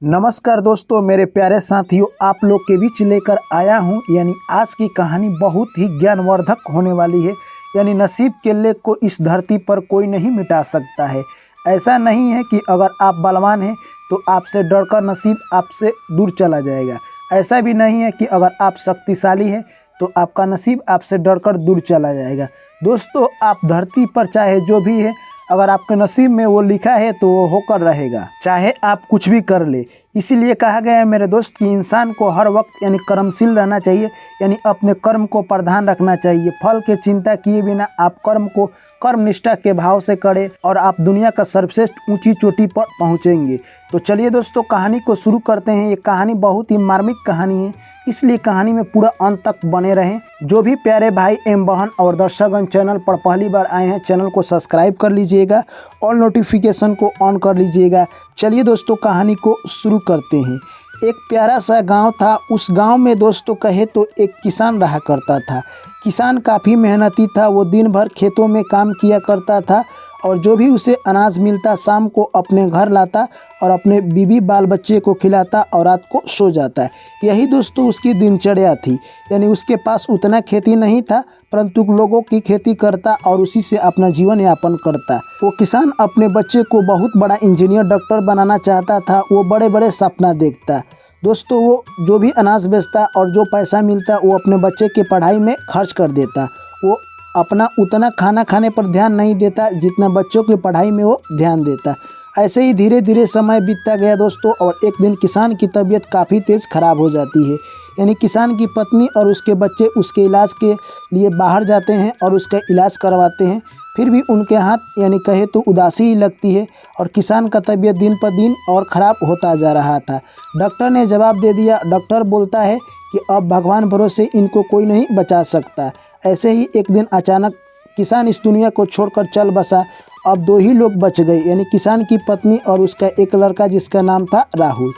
नमस्कार दोस्तों, मेरे प्यारे साथियों, आप लोग के बीच लेकर आया हूं यानी आज की कहानी बहुत ही ज्ञानवर्धक होने वाली है। यानी नसीब के लेख को इस धरती पर कोई नहीं मिटा सकता है। ऐसा नहीं है कि अगर आप बलवान हैं तो आपसे डरकर नसीब आपसे दूर चला जाएगा। ऐसा भी नहीं है कि अगर आप शक्तिशाली हैं तो आपका नसीब आपसे डरकर दूर चला जाएगा। दोस्तों, आप धरती पर चाहे जो भी है, अगर आपके नसीब में वो लिखा है तो वो होकर रहेगा, चाहे आप कुछ भी कर ले। इसीलिए कहा गया है मेरे दोस्त कि इंसान को हर वक्त यानी कर्मशील रहना चाहिए, यानी अपने कर्म को प्रधान रखना चाहिए। फल की चिंता किए बिना आप कर्म को कर्मनिष्ठा के भाव से करें और आप दुनिया का सर्वश्रेष्ठ ऊंची चोटी पर पहुंचेंगे। तो चलिए दोस्तों, कहानी को शुरू करते हैं। ये कहानी बहुत ही मार्मिक कहानी है, इसलिए कहानी में पूरा अंत तक बने रहें। जो भी प्यारे भाई एवं बहन और दर्शकगण चैनल पर पहली बार आए हैं, चैनल को सब्सक्राइब कर लीजिएगा और नोटिफिकेशन को ऑन कर लीजिएगा। चलिए दोस्तों, कहानी को शुरू करते हैं। एक प्यारा सा गांव था। उस गांव में दोस्तों कहे तो एक किसान रहा करता था। किसान काफ़ी मेहनती था। वो दिन भर खेतों में काम किया करता था और जो भी उसे अनाज मिलता शाम को अपने घर लाता और अपने बीवी बाल बच्चे को खिलाता और रात को सो जाता। यही दोस्तों उसकी दिनचर्या थी। यानी उसके पास उतना खेती नहीं था, परंतु लोगों की खेती करता और उसी से अपना जीवन यापन करता। वो किसान अपने बच्चे को बहुत बड़ा इंजीनियर डॉक्टर बनाना चाहता था। वो बड़े बड़े सपना देखता। दोस्तों, वो जो भी अनाज बेचता और जो पैसा मिलता वो अपने बच्चे के पढ़ाई में खर्च कर देता। वो अपना उतना खाना खाने पर ध्यान नहीं देता जितना बच्चों की पढ़ाई में वो ध्यान देता। ऐसे ही धीरे धीरे समय बीतता गया दोस्तों, और एक दिन किसान की तबीयत काफ़ी तेज़ खराब हो जाती है। यानी किसान की पत्नी और उसके बच्चे उसके इलाज के लिए बाहर जाते हैं और उसका इलाज करवाते हैं, फिर भी उनके हाथ यानी कहे तो उदासी ही लगती है और किसान का तबीयत दिन पर दिन और ख़राब होता जा रहा था। डॉक्टर ने जवाब दे दिया। डॉक्टर बोलता है कि अब भगवान भरोसे इनको कोई नहीं बचा सकता। ऐसे ही एक दिन अचानक किसान इस दुनिया को छोड़कर चल बसा। अब दो ही लोग बच गए, यानी किसान की पत्नी और उसका एक लड़का जिसका नाम था राहुल।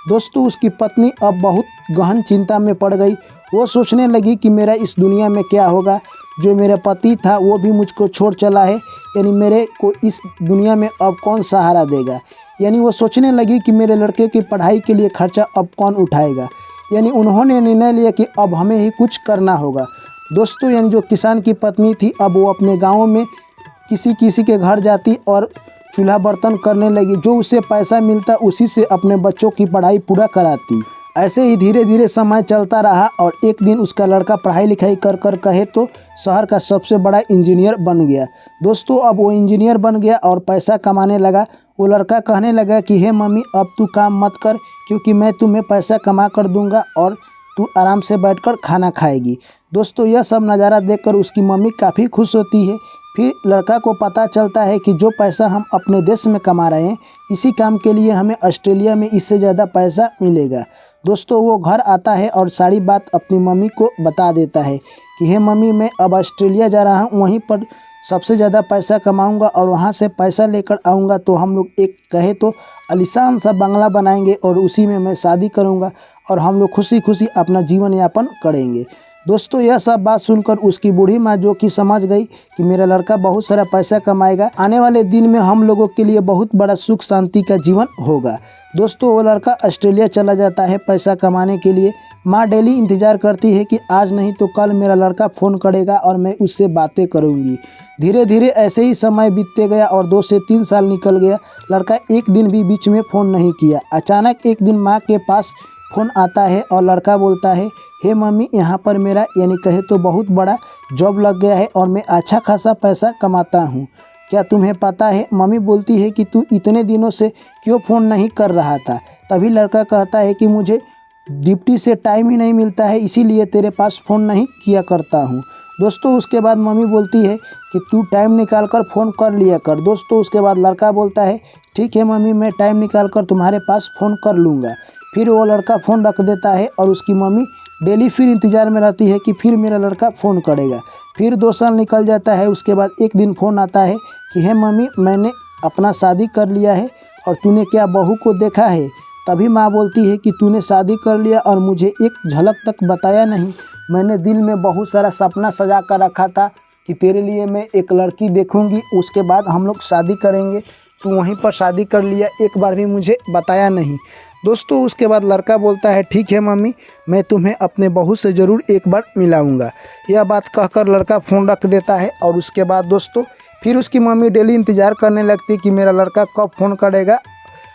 दोस्तों, उसकी पत्नी अब बहुत गहन चिंता में पड़ गई। वो सोचने लगी कि मेरा इस दुनिया में क्या होगा। जो मेरा पति था वो भी मुझको छोड़ चला है, यानी मेरे को इस दुनिया में अब कौन सहारा देगा। यानी वो सोचने लगी कि मेरे लड़के की पढ़ाई के लिए खर्चा अब कौन उठाएगा। यानी उन्होंने निर्णय लिया कि अब हमें ही कुछ करना होगा। दोस्तों, यानी जो किसान की पत्नी थी अब वो अपने गाँव में किसी किसी के घर जाती और चूल्हा बर्तन करने लगी। जो उसे पैसा मिलता उसी से अपने बच्चों की पढ़ाई पूरा कराती। ऐसे ही धीरे धीरे समय चलता रहा और एक दिन उसका लड़का पढ़ाई लिखाई कर कर कहे तो शहर का सबसे बड़ा इंजीनियर बन गया। दोस्तों, अब वो इंजीनियर बन गया और पैसा कमाने लगा। वो लड़का कहने लगा कि हे मम्मी, अब तू काम मत कर, क्योंकि मैं तुम्हें पैसा कमा कर दूंगा और तू आराम से बैठकर खाना खाएगी। दोस्तों, यह सब नज़ारा देखकर उसकी मम्मी काफ़ी खुश होती है। फिर लड़का को पता चलता है कि जो पैसा हम अपने देश में कमा रहे हैं, इसी काम के लिए हमें ऑस्ट्रेलिया में इससे ज़्यादा पैसा मिलेगा। दोस्तों, वो घर आता है और सारी बात अपनी मम्मी को बता देता है कि हे मम्मी, मैं अब ऑस्ट्रेलिया जा रहा हूँ, वहीं पर सबसे ज़्यादा पैसा कमाऊँगा और वहाँ से पैसा लेकर आऊँगा तो हम लोग एक कहे तो आलीशान सा बंगला बनाएंगे और उसी में मैं शादी करूँगा और हम लोग खुशी खुशी अपना जीवन यापन करेंगे। दोस्तों, यह सब बात सुनकर उसकी बूढ़ी माँ जो कि समझ गई कि मेरा लड़का बहुत सारा पैसा कमाएगा, आने वाले दिन में हम लोगों के लिए बहुत बड़ा सुख शांति का जीवन होगा। दोस्तों, वो लड़का ऑस्ट्रेलिया चला जाता है पैसा कमाने के लिए। माँ डेली इंतज़ार करती है कि आज नहीं तो कल मेरा लड़का फ़ोन करेगा और मैं उससे बातें करूँगी। धीरे धीरे ऐसे ही समय बीतते गया और 2 से 3 साल निकल गया। लड़का एक दिन भी बीच में फ़ोन नहीं किया। अचानक एक दिन माँ के पास फ़ोन आता है और लड़का बोलता है, हे मम्मी, यहाँ पर मेरा यानी कहे तो बहुत बड़ा जॉब लग गया है और मैं अच्छा खासा पैसा कमाता हूँ। क्या तुम्हें पता है? मम्मी बोलती है कि तू इतने दिनों से क्यों फ़ोन नहीं कर रहा था। तभी लड़का कहता है कि मुझे ड्यूटी से टाइम ही नहीं मिलता है, इसीलिए तेरे पास फ़ोन नहीं किया करता हूँ। दोस्तों, उसके बाद मम्मी बोलती है कि तू टाइम निकाल कर फ़ोन कर लिया कर। दोस्तों, उसके बाद लड़का बोलता है, ठीक है मम्मी, मैं टाइम निकाल कर तुम्हारे पास फ़ोन कर लूँगा। फिर वो लड़का फ़ोन रख देता है और उसकी मम्मी डेली फिर इंतज़ार में रहती है कि फिर मेरा लड़का फ़ोन करेगा। फिर 2 साल निकल जाता है। उसके बाद एक दिन फ़ोन आता है कि हे मम्मी, मैंने अपना शादी कर लिया है और तूने क्या बहू को देखा है? तभी माँ बोलती है कि तूने शादी कर लिया और मुझे एक झलक तक बताया नहीं। मैंने दिल में बहुत सारा सपना सजा कर रखा था कि तेरे लिए मैं एक लड़की देखूंगी, उसके बाद हम लोग शादी करेंगे। तू वहीं पर शादी कर लिया, एक बार भी मुझे बताया नहीं। दोस्तों उसके बाद लड़का बोलता है ठीक है मम्मी, मैं तुम्हें अपने बहू से ज़रूर एक बार मिलाऊंगा। यह बात कहकर लड़का फ़ोन रख देता है और उसके बाद दोस्तों फिर उसकी मम्मी डेली इंतज़ार करने लगती कि मेरा लड़का कब फ़ोन करेगा।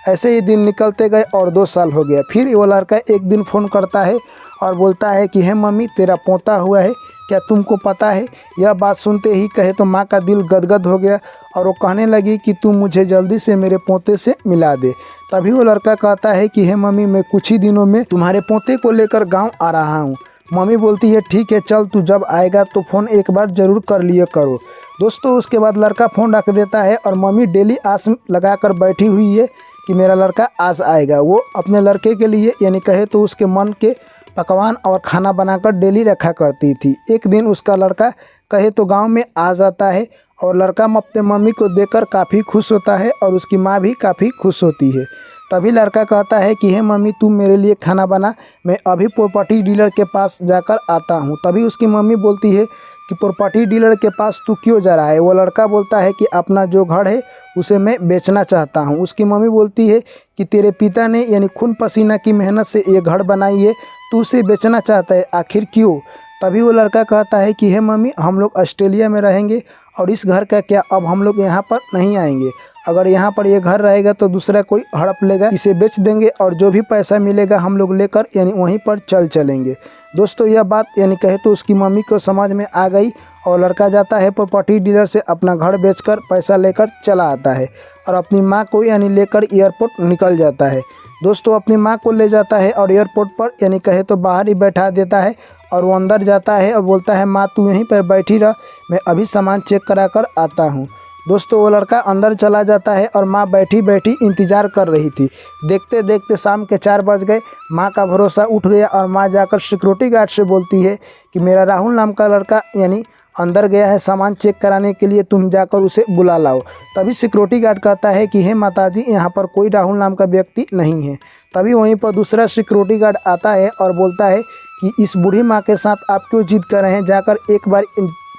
ऐसे ही दिन निकलते गए और 2 साल हो गया। फिर वो लड़का एक दिन फ़ोन करता है और बोलता है कि हे मम्मी, तेरा पोता हुआ है, क्या तुमको पता है? यह बात सुनते ही कहे तो माँ का दिल गदगद हो गया और वो कहने लगी कि तुम मुझे जल्दी से मेरे पोते से मिला दे। तभी वो लड़का कहता है कि हे मम्मी, मैं कुछ ही दिनों में तुम्हारे पोते को लेकर गांव आ रहा हूं। मम्मी बोलती है ठीक है चल, तू जब आएगा तो फ़ोन एक बार ज़रूर कर लिया करो। दोस्तों उसके बाद लड़का फ़ोन रख देता है और मम्मी डेली आस लगा कर बैठी हुई है कि मेरा लड़का आज आएगा। वो अपने लड़के के लिए यानी कहे तो उसके मन के पकवान और खाना बनाकर डेली रखा करती थी। एक दिन उसका लड़का कहे तो गांव में आ जाता है और लड़का अपने मम्मी को देखकर काफ़ी खुश होता है और उसकी माँ भी काफ़ी खुश होती है। तभी लड़का कहता है कि हे मम्मी, तुम मेरे लिए खाना बना, मैं अभी प्रॉपर्टी डीलर के पास जाकर आता हूँ। तभी उसकी मम्मी बोलती है कि प्रॉपर्टी डीलर के पास तू क्यों जा रहा है? वो लड़का बोलता है कि अपना जो घर है उसे मैं बेचना चाहता हूँ। उसकी मम्मी बोलती है कि तेरे पिता ने यानी खून पसीना की मेहनत से ये घर बनाई है, तू उसे बेचना चाहता है, आखिर क्यों? तभी वो लड़का कहता है कि हे मम्मी, हम लोग ऑस्ट्रेलिया में रहेंगे और इस घर का क्या, अब हम लोग यहाँ पर नहीं आएंगे। अगर यहाँ पर ये घर रहेगा तो दूसरा कोई हड़प लेगा, इसे बेच देंगे और जो भी पैसा मिलेगा हम लोग लेकर यानी वहीं पर चलेंगे। दोस्तों यह बात यानी कहे तो उसकी मम्मी को समझ में आ गई और लड़का जाता है प्रॉपर्टी डीलर से अपना घर बेचकर पैसा लेकर चला आता है और अपनी माँ को यानी लेकर एयरपोर्ट निकल जाता है। दोस्तों अपनी माँ को ले जाता है और एयरपोर्ट पर यानी कहे तो बाहर ही बैठा देता है और वो अंदर जाता है और बोलता है माँ तू यहीं पर बैठी रह, मैं अभी सामान चेक करा कर आता हूँ। दोस्तों वो लड़का अंदर चला जाता है और माँ बैठी बैठी इंतज़ार कर रही थी। देखते देखते शाम के 4 बज गए। माँ का भरोसा उठ गया और माँ जाकर सिक्योरिटी गार्ड से बोलती है कि मेरा राहुल नाम का लड़का यानी अंदर गया है सामान चेक कराने के लिए, तुम जाकर उसे बुला लाओ। तभी सिक्योरिटी गार्ड कहता है कि हे माताजी, यहाँ पर कोई राहुल नाम का व्यक्ति नहीं है। तभी वहीं पर दूसरा सिक्योरिटी गार्ड आता है और बोलता है कि इस बूढ़ी माँ के साथ आप क्यों जिद कर रहे हैं, जाकर एक बार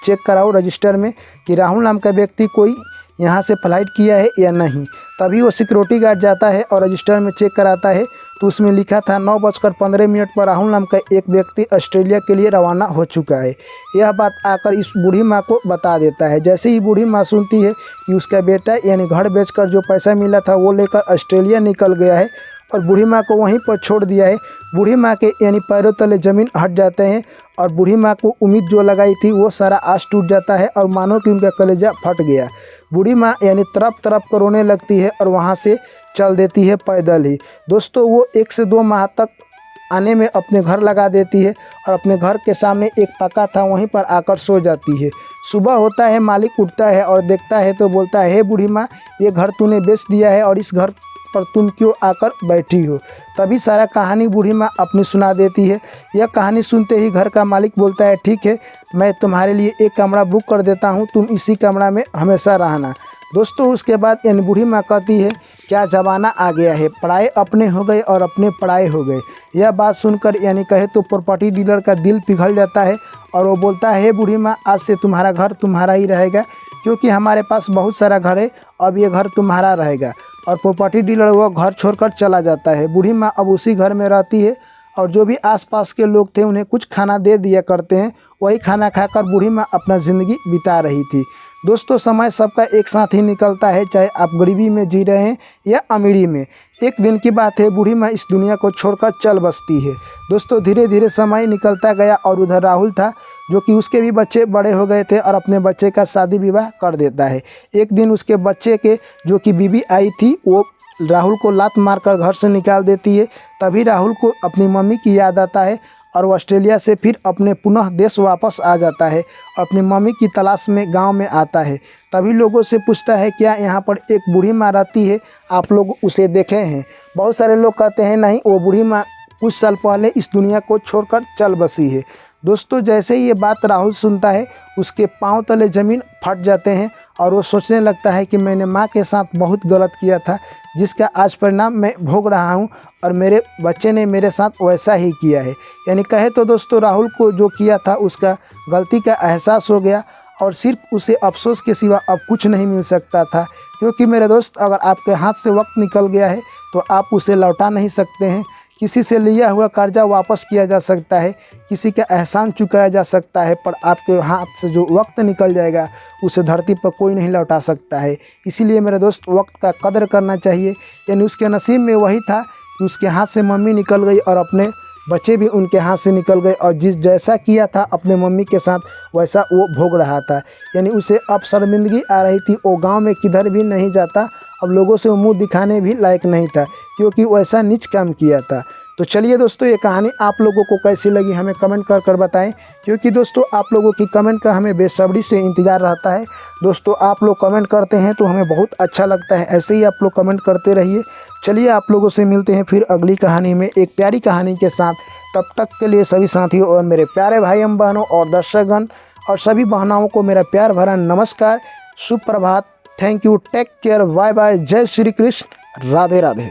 चेक कराओ रजिस्टर में कि राहुल नाम का व्यक्ति कोई यहाँ से फ्लाइट किया है या नहीं। तभी वो सिक्योरिटी गार्ड जाता है और रजिस्टर में चेक कराता है तो उसमें लिखा था 9:15 पर राहुल नाम का एक व्यक्ति ऑस्ट्रेलिया के लिए रवाना हो चुका है। यह बात आकर इस बूढ़ी माँ को बता देता है। जैसे ही बूढ़ी माँ सुनती है कि उसका बेटा यानी घर बेचकर जो पैसा मिला था वो लेकर ऑस्ट्रेलिया निकल गया है और बूढ़ी माँ को वहीं पर छोड़ दिया है, बूढ़ी माँ के यानी पैरों तले ज़मीन हट जाते हैं और बूढ़ी माँ को उम्मीद जो लगाई थी वो सारा आस टूट जाता है और मानो कि उनका कलेजा फट गया। बूढ़ी माँ यानी तरफ तरफ कर रोने लगती है और वहाँ से चल देती है पैदल ही। दोस्तों वो 1 से 2 माह तक आने में अपने घर लगा देती है और अपने घर के सामने एक पक्का था वहीं पर आकर सो जाती है। सुबह होता है, मालिक उठता है और देखता है तो बोलता है हे बूढ़ी माँ, ये घर तूने बेच दिया है और इस घर पर तुम क्यों आकर बैठी हो? तभी सारा कहानी बूढ़ी माँ अपनी सुना देती है। यह कहानी सुनते ही घर का मालिक बोलता है ठीक है, मैं तुम्हारे लिए एक कमरा बुक कर देता हूँ, तुम इसी कमरा में हमेशा रहना। दोस्तों उसके बाद यानी बूढ़ी माँ कहती है क्या ज़माना आ गया है, पराए अपने हो गए और अपने पराए हो गए। यह बात सुनकर यानी कहे तो प्रॉपर्टी डीलर का दिल पिघल जाता है और वो बोलता है हे बूढ़ी माँ, आज से तुम्हारा घर तुम्हारा ही रहेगा, क्योंकि हमारे पास बहुत सारा घर है, अब ये घर तुम्हारा रहेगा। और प्रॉपर्टी डीलर वो घर छोड़कर चला जाता है। बूढ़ी माँ अब उसी घर में रहती है और जो भी आसपास के लोग थे उन्हें कुछ खाना दे दिया करते हैं, वही खाना खाकर बूढ़ी माँ अपना ज़िंदगी बिता रही थी। दोस्तों समय सबका एक साथ ही निकलता है, चाहे आप गरीबी में जी रहे हैं या अमीरी में। एक दिन की बात है, बूढ़ी माँ इस दुनिया को छोड़कर चल बसती है। दोस्तों धीरे धीरे समय निकलता गया और उधर राहुल था जो कि उसके भी बच्चे बड़े हो गए थे और अपने बच्चे का शादी विवाह कर देता है। एक दिन उसके बच्चे के जो कि बीवी आई थी वो राहुल को लात मारकर घर से निकाल देती है। तभी राहुल को अपनी मम्मी की याद आता है और वो ऑस्ट्रेलिया से फिर अपने पुनः देश वापस आ जाता है और अपनी मम्मी की तलाश में गांव में आता है। तभी लोगों से पूछता है क्या यहाँ पर एक बूढ़ी माँ रहती है, आप लोग उसे देखे हैं? बहुत सारे लोग कहते हैं नहीं, वो बूढ़ी माँ कुछ साल पहले इस दुनिया को छोड़कर चल बसी है। दोस्तों जैसे ही ये बात राहुल सुनता है उसके पांव तले ज़मीन फट जाते हैं और वो सोचने लगता है कि मैंने माँ के साथ बहुत गलत किया था, जिसका आज परिणाम मैं भोग रहा हूँ और मेरे बच्चे ने मेरे साथ वैसा ही किया है। यानी कहे तो दोस्तों राहुल को जो किया था उसका गलती का एहसास हो गया और सिर्फ उसे अफसोस के सिवा अब कुछ नहीं मिल सकता था। क्योंकि मेरे दोस्त अगर आपके हाथ से वक्त निकल गया है तो आप उसे लौटा नहीं सकते हैं। किसी से लिया हुआ कर्जा वापस किया जा सकता है, किसी का एहसान चुकाया जा सकता है, पर आपके हाथ से जो वक्त निकल जाएगा उसे धरती पर कोई नहीं लौटा सकता है। इसीलिए मेरे दोस्त वक्त का कदर करना चाहिए। यानी उसके नसीब में वही था कि उसके हाथ से मम्मी निकल गई और अपने बच्चे भी उनके हाथ से निकल गए, और जैसा किया था अपने मम्मी के साथ वैसा वो भोग रहा था। यानी उसे अब शर्मिंदगी आ रही थी, वो गांव में किधर भी नहीं जाता, अब लोगों से मुंह दिखाने भी लायक नहीं था क्योंकि वैसा नीच काम किया था। तो चलिए दोस्तों, ये कहानी आप लोगों को कैसी लगी हमें कमेंट कर बताएं, क्योंकि दोस्तों आप लोगों की कमेंट का हमें बेसब्री से इंतज़ार रहता है। दोस्तों आप लोग कमेंट करते हैं तो हमें बहुत अच्छा लगता है, ऐसे ही आप लोग कमेंट करते रहिए। चलिए आप लोगों से मिलते हैं फिर अगली कहानी में एक प्यारी कहानी के साथ। तब तक के लिए सभी साथियों और मेरे प्यारे भाई एवं बहनों और दर्शकगण और सभी बहनाओं को मेरा प्यार भरा नमस्कार, सुप्रभात, thank you, take care, bye bye, जय श्री कृष्ण, राधे राधे।